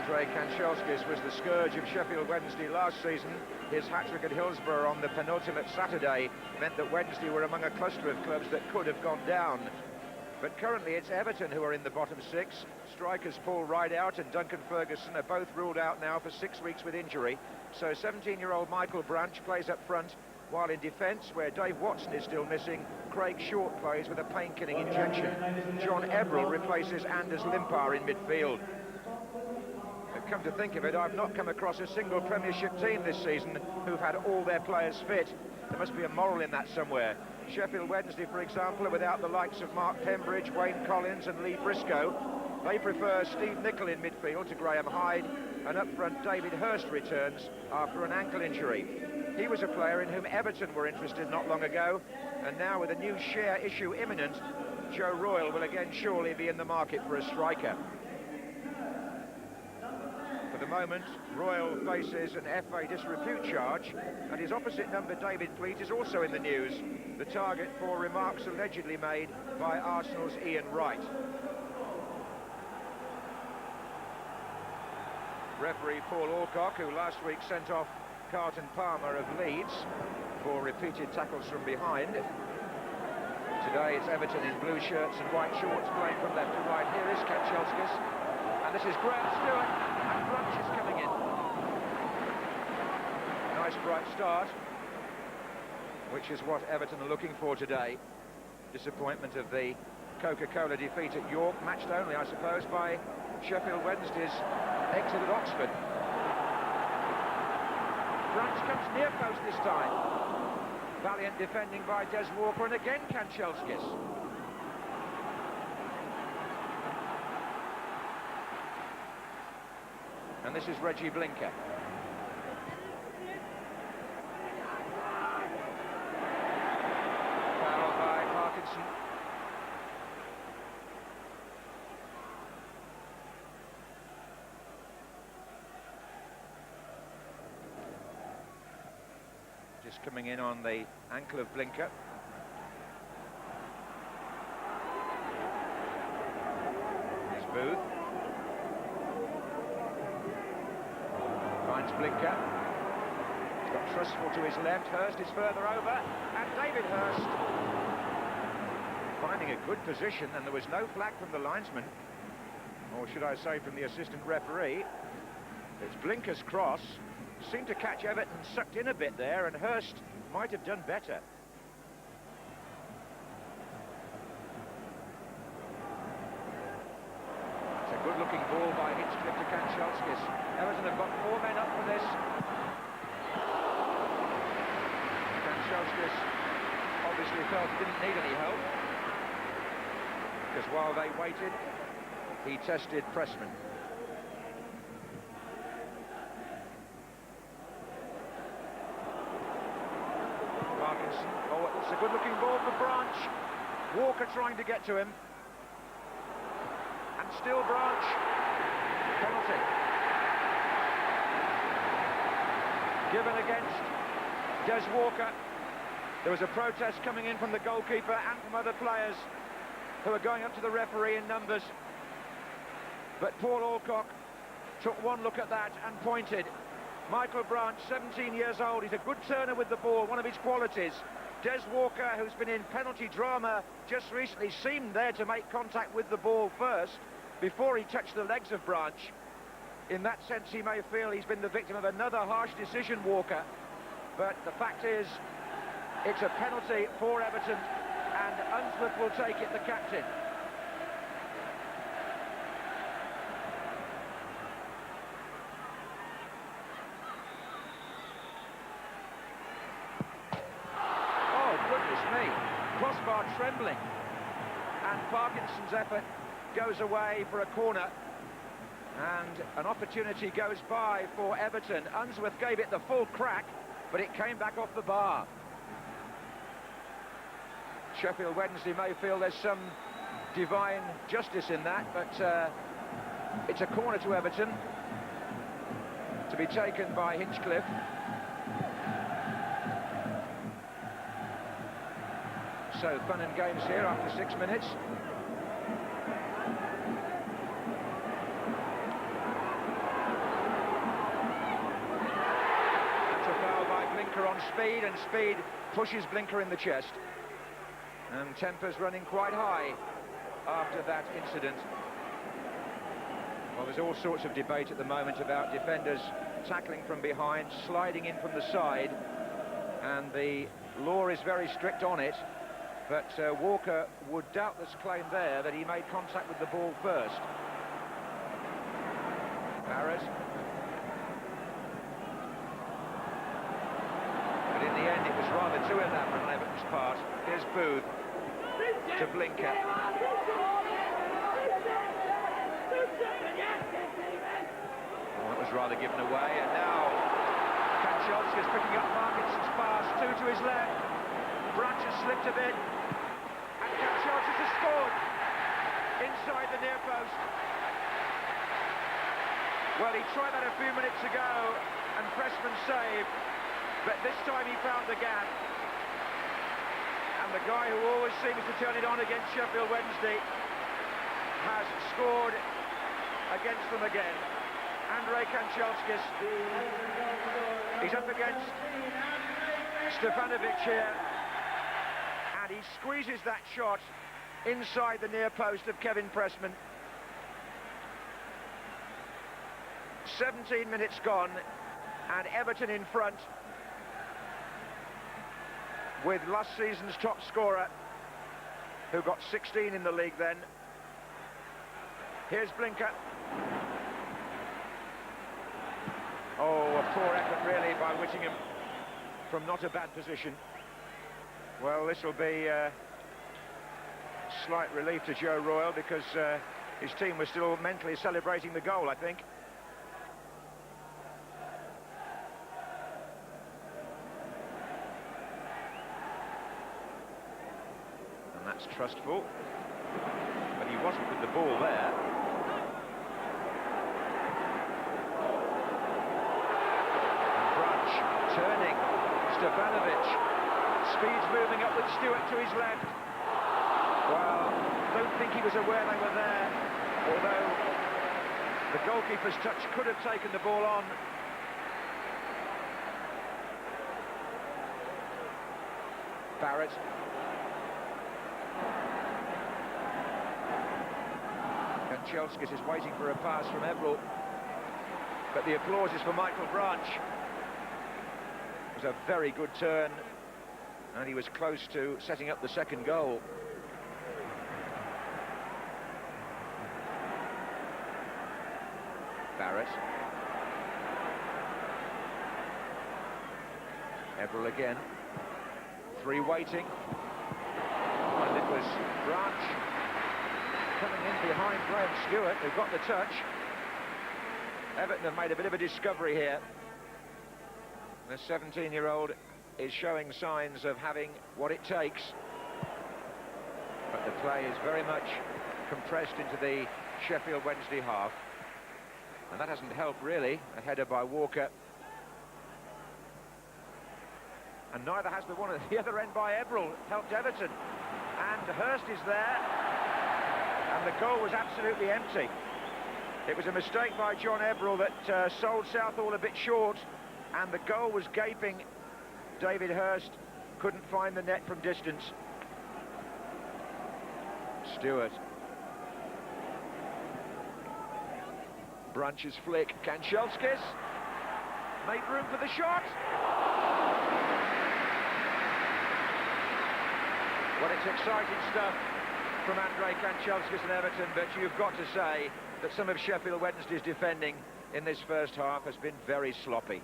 Kanchelskis was the scourge of Sheffield Wednesday last season. His hat-trick at Hillsborough on the penultimate Saturday meant that Wednesday were among a cluster of clubs that could have gone down. But currently it's Everton who are in the bottom six. Strikers Paul Rideout and Duncan Ferguson are both ruled out now for 6 weeks with injury. So 17-year-old Michael Branch plays up front, while in defence, where Dave Watson is still missing, Craig Short plays with a pain-killing injection. John Ebrell replaces Anders Limpar in midfield. Come to think of it, I've not come across a single Premiership team this season who've had all their players fit. There must be a moral in that somewhere. Sheffield Wednesday, for example, are without the likes of Mark Pembridge, Wayne Collins and Lee Briscoe. They prefer Steve Nicol in midfield to Graham Hyde, and up front David Hurst returns after an ankle injury. He was a player in whom Everton were interested not long ago, and now with a new share issue imminent, Joe Royle will again surely be in the market for a striker. For the moment, Royle faces an FA disrepute charge, and his opposite number, David Pleat, is also in the news, the target for remarks allegedly made by Arsenal's Ian Wright. Referee Paul Alcock, who last week sent off Carlton Palmer of Leeds for repeated tackles from behind. Today it's Everton in blue shirts and white shorts playing from left to right. Here is Kanchelskis, and this is Graham Stewart, and Branch is coming in. Nice bright start, which is what Everton are looking for today. Disappointment of the Coca-Cola defeat at York, matched only, I suppose, by Sheffield Wednesday's exit at Oxford. Branch comes near post this time. Valiant defending by Des Walker, and again Kanchelskis. And this is Reggie Blinker. Foul by Parkinson. Just coming in on the ankle of Blinker. There's Booth. Finds Blinker. He's got Trustful to his left. Hurst is further over. And David Hurst finding a good position, and there was no flag from the linesman. Or should I say from the assistant referee. It's Blinker's cross. Seemed to catch Everton sucked in a bit there, and Hurst might have done better. It's a good-looking ball by Hinchcliffe to Kanchelskis. Everton have got 4 men up for this. Kanchelskis obviously felt he didn't need any help, because while they waited, he tested Pressman. Oh, it's a good-looking ball for Branch. Walker trying to get to him. And still Branch. Penalty. Given against Des Walker. There was a protest coming in from the goalkeeper and from other players who are going up to the referee in numbers. But Paul Alcock took one look at that and pointed. Michael Branch, 17 years old, he's a good turner with the ball, one of his qualities. Des Walker, who's been in penalty drama just recently, seemed there to make contact with the ball first, before he touched the legs of Branch. In that sense, he may feel he's been the victim of another harsh decision, Walker. But the fact is, it's a penalty for Everton, and Unsworth will take it, the captain. Crossbar trembling, and Parkinson's effort goes away for a corner, and an opportunity goes by for Everton. Unsworth gave it the full crack, but it came back off the bar. Sheffield Wednesday may feel there's some divine justice in that, but it's a corner to Everton, to be taken by Hinchcliffe. So fun and games here after 6 minutes. speed, and speed pushes Blinker in the chest. And temper's running quite high after that incident. Well, there's all sorts of debate at the moment about defenders tackling from behind, sliding in from the side, and the law is very strict on it. But Walker would doubtless claim there that he made contact with the ball first. Barrett. But in the end, it was rather too elaborate on Everton's part. Here's Booth to Blinker. Well, that was rather given away, and now Kanchelskis picking up Markinson's pass, two to his left. Branch has slipped a bit, and Kanchelskis has scored inside the near post. Well, he tried that a few minutes ago, and Pressman saved, but this time he found the gap. And the guy who always seems to turn it on against Sheffield Wednesday has scored against them again. Andrei Kanchelskis. He's up against Stefanovic here, and he squeezes that shot inside the near post of Kevin Pressman. 17 minutes gone, and Everton in front with last season's top scorer, who got 16 in the league then. Here's Blinker. Oh, a poor effort really by Whittingham from not a bad position. Well, this will be a slight relief to Joe Royle, because his team was still mentally celebrating the goal, I think. And that's trustful, but he wasn't with the ball there. And Branch turning, Stefanovic, speed's moving up with Stewart to his left. Well, don't think he was aware they were there, although the goalkeeper's touch could have taken the ball on. Barrett. Kanchelskis is waiting for a pass from Everton, but the applause is for Michael Branch. It was a very good turn, and he was close to setting up the second goal. Barrett. Everton again. Three waiting. And it was Branch coming in behind Graham Stewart, who got the touch. Everton have made a bit of a discovery here. The 17-year-old is showing signs of having what it takes. But the play is very much compressed into the Sheffield Wednesday half. And that hasn't helped, really. A header by Walker. And neither has the one at the other end by Everton helped Everton. And Hurst is there. And the goal was absolutely empty. It was a mistake by John Everton that sold Southall a bit short. And the goal was gaping. David Hurst couldn't find the net from distance. Stewart. Branch's flick. Kanchelskis made room for the shot. Well, it's exciting stuff from Andrei Kanchelskis and Everton, but you've got to say that some of Sheffield Wednesday's defending in this first half has been very sloppy.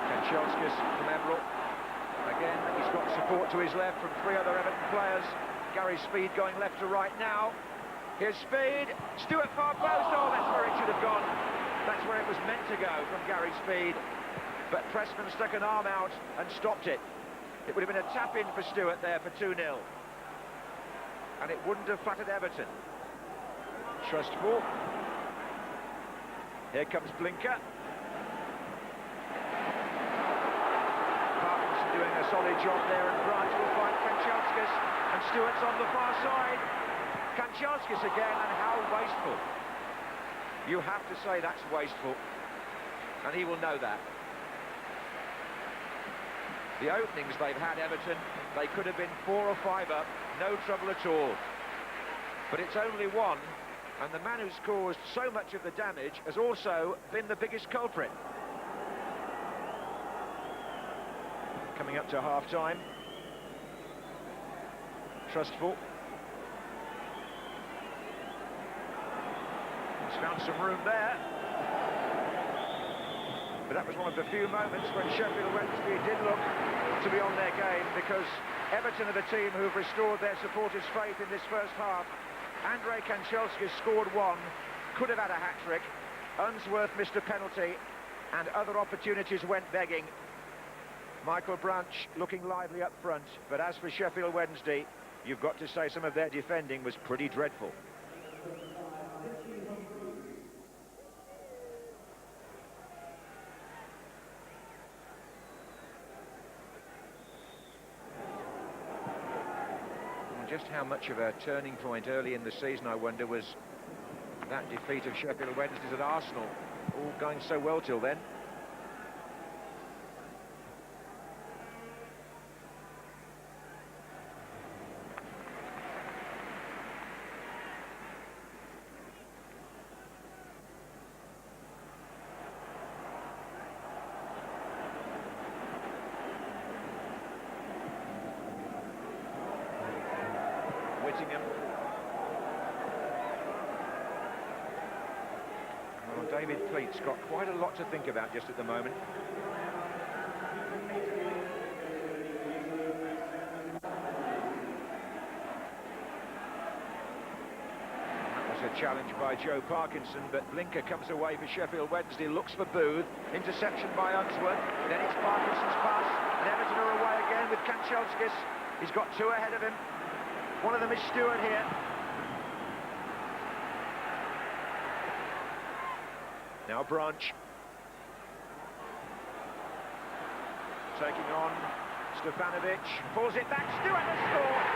Kanchelskis from Everton. Again, he's got support to his left from three other Everton players. Gary Speed going left to right now. Here's Speed. Stewart far post. Oh, that's where it should have gone. That's where it was meant to go from Gary Speed. But Pressman stuck an arm out and stopped it. It would have been a tap-in for Stewart there for 2-0. And it wouldn't have flattered Everton. Trustful. Here comes Blinker. Doing a solid job there, and Branch will find Kanchelskis, and Stewart's on the far side. Kanchelskis again, and how wasteful. You have to say that's wasteful, and he will know that. The openings they've had, Everton, they could have been 4 or 5 up, no trouble at all. But it's only one, and the man who's caused so much of the damage has also been the biggest culprit. Coming up to half-time. Trustful. He's found some room there. But that was one of the few moments when Sheffield Wednesday did look to be on their game, because Everton are the team who've restored their supporters' faith in this first half. Andre Kanchelskis scored one, could have had a hat-trick. Unsworth missed a penalty, and other opportunities went begging. Michael Branch looking lively up front, but as for Sheffield Wednesday, you've got to say some of their defending was pretty dreadful. Just how much of a turning point early in the season, I wonder, was that defeat of Sheffield Wednesday at Arsenal, all going so well till then. Well, David Pleat's got quite a lot to think about just at the moment. That was a challenge by Joe Parkinson, but Blinker comes away for Sheffield Wednesday, looks for Booth, interception by Unsworth, then it's Parkinson's pass, and Everton are away again with Kanchelskis. He's got 2 ahead of him. One of them is Stewart here. Now Branch. Taking on Stefanovic. Pulls it back. Stewart has scored.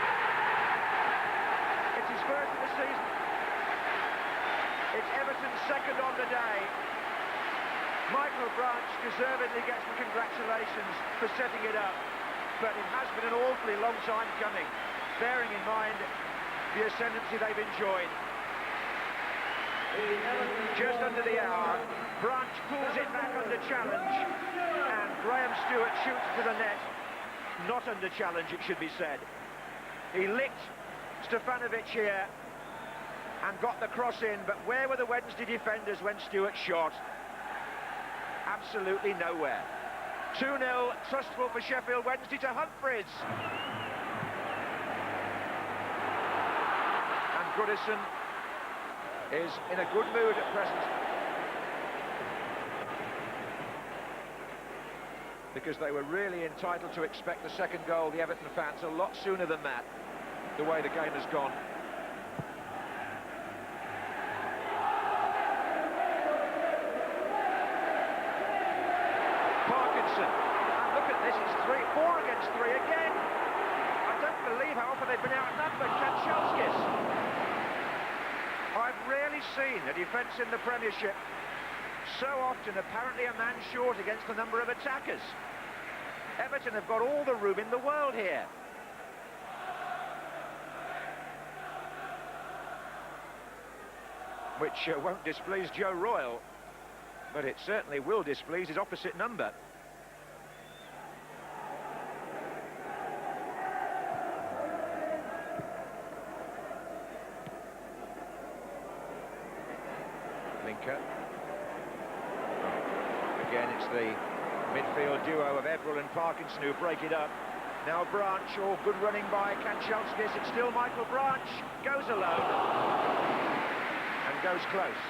It's his first of the season. It's Everton's second on the day. Michael Branch deservedly gets the congratulations for setting it up. But it has been an awfully long time coming, bearing in mind the ascendancy they've enjoyed. Just under the hour, Branch pulls it back under challenge, and Graham Stewart shoots to the net. Not under challenge, it should be said. He licked Stefanovic here and got the cross in, but where were the Wednesday defenders when Stewart shot? Absolutely nowhere. 2-0, Trustful for Sheffield Wednesday to Humphreys. And Goodison is in a good mood at present, because they were really entitled to expect the second goal, the Everton fans, a lot sooner than that, the way the game has gone. Parkinson, and look at this, it's 4 against 3 again. I don't believe how often they've been outnumbered. Kanchelskis. I've rarely seen a defence in the Premiership so often apparently a man short against the number of attackers. Everton have got all the room in the world here. Which won't displease Joe Royle, but it certainly will displease his opposite number. Again, it's the midfield duo of Everell and Parkinson who break it up. Now Branch, all good running by Kanchelskis. It's still Michael Branch, goes alone and goes close.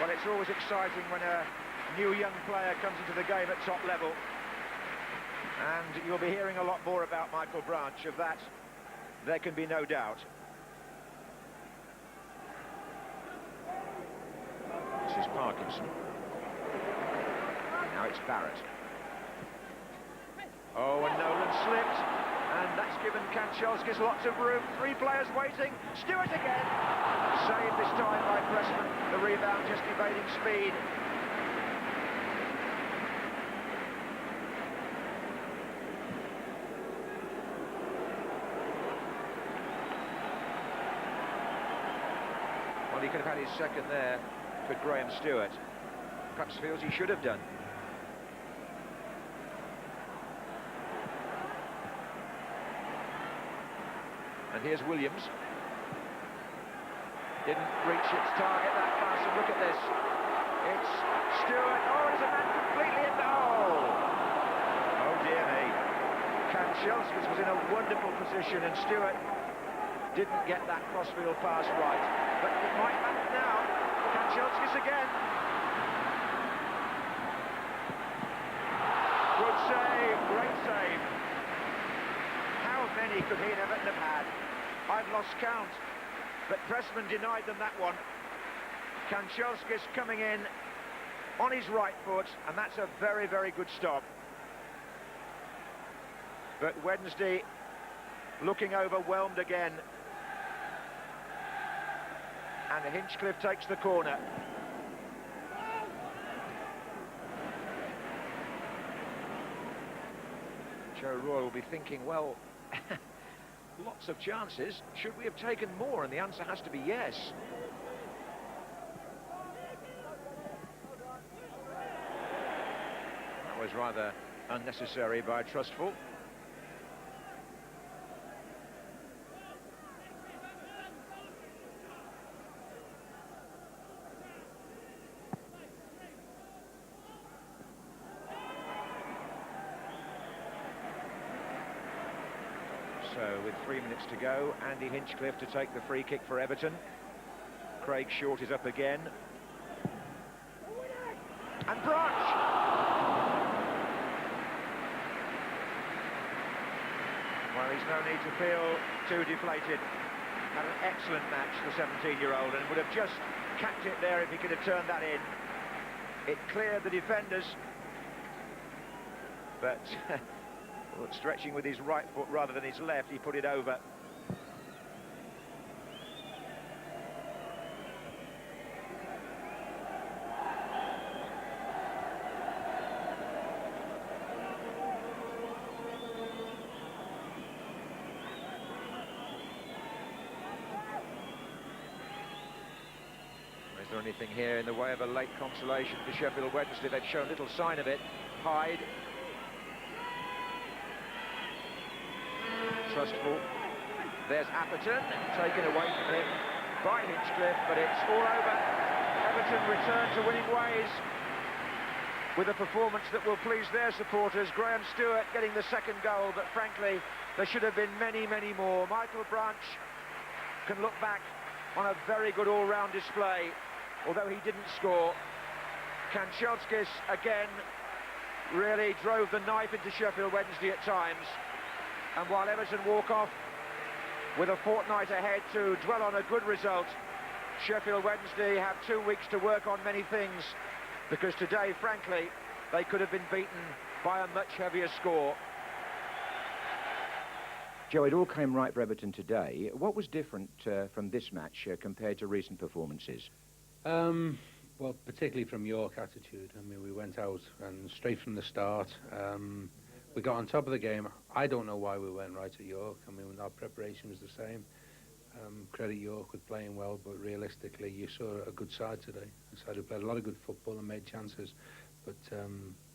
Well, it's always exciting when a new young player comes into the game at top level, and you'll be hearing a lot more about Michael Branch. Of that, there can be no doubt. This is Parkinson. Now it's Barrett. Oh, and Nolan slipped, And that's given Kanchelskis lots of room. 3 players waiting. Stewart again. Saved this time by Pressman. The rebound just evading speed. Well, he could have had his second there, could Graham Stewart. Perhaps feels he should have done. And here's Williams. Didn't reach its target that fast, and look at this. It's Stewart. Oh, it's a man completely in the hole. Oh, dear me. Kanchelskis was in a wonderful position, and Stewart didn't get that crossfield pass right. But it might matter now. Kanchelskis again. Good save, great save. How many could he and Everton have had? I've lost count, but Pressman denied them that one. Kanchelskis coming in on his right foot, and that's a very, very good stop. But Wednesday looking overwhelmed again. And Hinchcliffe takes the corner. Joe Roy will be thinking, well, lots of chances. Should we have taken more? And the answer has to be yes. That was rather unnecessary by Trustful. So with 3 minutes to go, Andy Hinchcliffe to take the free kick for Everton. Craig Short is up again. And Branch! Well, he's no need to feel too deflated. Had an excellent match, the 17-year-old, and would have just capped it there if he could have turned that in. It cleared the defenders, but stretching with his right foot rather than his left, he put it over. Is there anything here in the way of a late consolation for Sheffield Wednesday? They've shown little sign of it. Hyde. Trustful. There's Everton, taken away from him by Hinchcliffe, but it's all over. Everton return to winning ways with a performance that will please their supporters. Graham Stewart getting the second goal, but frankly, there should have been many, many more. Michael Branch can look back on a very good all-round display, although he didn't score. Kanchelskis, again, really drove the knife into Sheffield Wednesday at times. And while Everton walk off with a fortnight ahead to dwell on a good result, Sheffield Wednesday have 2 weeks to work on many things, because today, frankly, they could have been beaten by a much heavier score. Joe, it all came right for Everton today. What was different from this match compared to recent performances? Well, particularly from York attitude. I mean, we went out and straight from the start. We got on top of the game. I don't know why we went right at York. I mean, our preparation was the same. Credit York with playing well, but realistically, you saw a good side today. A side who played a lot of good football and made chances, but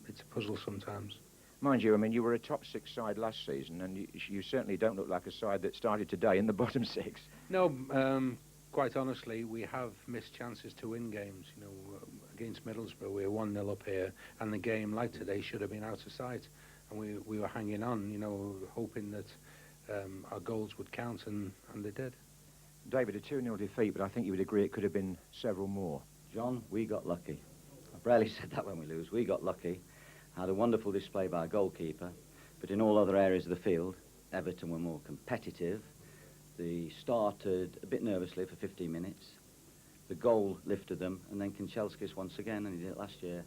it's a puzzle sometimes. Mind you, I mean, you were a top 6 side last season, and you certainly don't look like a side that started today in the bottom 6. No, quite honestly, we have missed chances to win games. You know, against Middlesbrough, we were 1-0 up here, and the game, like today, should have been out of sight. And we were hanging on, you know, hoping that our goals would count, and they did. David, a 2-0 defeat, but I think you would agree it could have been several more. John, we got lucky. I've rarely said that when we lose. We got lucky. Had a wonderful display by our goalkeeper, but in all other areas of the field, Everton were more competitive. They started a bit nervously for 15 minutes. The goal lifted them, and then Kanchelskis once again, and he did it last year,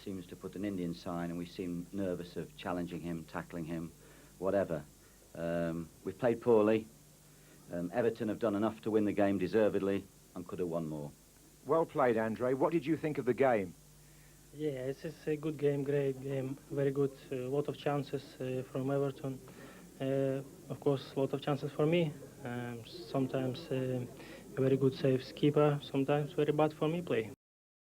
seems to put an Indian sign, and we seem nervous of challenging him, tackling him, whatever. We've played poorly. Everton have done enough to win the game deservedly and could have won more. Well played, Andre. What did you think of the game? Yeah, it's a good game, great game, very good. A lot of chances from Everton. Of course, a lot of chances for me. Sometimes very good saves keeper, sometimes very bad for me play.